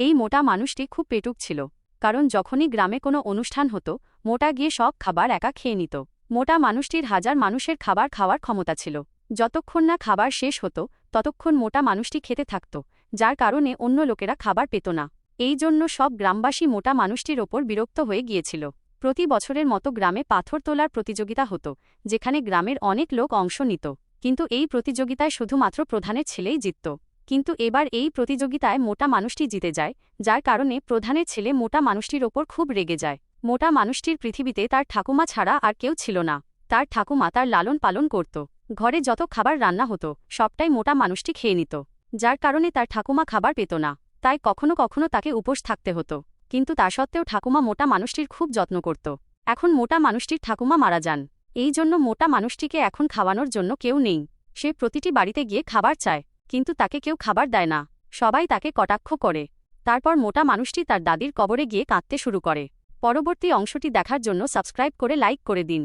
এই মোটা মানুষটি খুব পেটুক ছিল, কারণ যখনই গ্রামে কোনো অনুষ্ঠান হতো মোটা গিয়ে সব খাবার একা খেয়ে নিত। মোটা মানুষটির হাজার মানুষের খাবার খাওয়ার ক্ষমতা ছিল। যতক্ষণ না খাবার শেষ হতো ততক্ষণ মোটা মানুষটি খেতে থাকত, যার কারণে অন্য লোকেরা খাবার পেত না। এই জন্য সব গ্রামবাসী মোটা মানুষটির ওপর বিরক্ত হয়ে গিয়েছিল। প্রতি বছরের মতো গ্রামে পাথর তোলার প্রতিযোগিতা হতো, যেখানে গ্রামের অনেক লোক অংশ নিত। কিন্তু এই প্রতিযোগিতায় শুধুমাত্র প্রধানের ছেলেই জিতত। কিন্তু এবার এই প্রতিযোগিতায় মোটা মানুষটি জিতে যায়, যার কারণে প্রধানের ছেলে মোটা মানুষটির ওপর খুব রেগে যায়। মোটা মানুষটির পৃথিবীতে তার ঠাকুমা ছাড়া আর কেউ ছিল না। তার ঠাকুমা তার লালন পালন করত। ঘরে যত খাবার রান্না হতো সবটাই মোটা মানুষটি খেয়ে নিত, যার কারণে তার ঠাকুমা খাবার পেত না। তাই কখনো কখনো তাকে উপোস থাকতে হতো। কিন্তু তা সত্ত্বেও ঠাকুমা মোটা মানুষটির খুব যত্ন করত। এখন মোটা মানুষটির ঠাকুমা মারা যান। এই জন্য মোটা মানুষটিকে এখন খাওয়ানোর জন্য কেউ নেই। সে প্রতিটি বাড়িতে গিয়ে খাবার চায়, কিন্তু তাকে কেউ খাবার দেয় না। সবাই তাকে কটাক্ষ করে। তারপর মোটা মানুষটি তার দাদির কবরে গিয়ে কাঁদতে শুরু করে। পরবর্তী অংশটি দেখার জন্য সাবস্ক্রাইব করে লাইক করে দিন।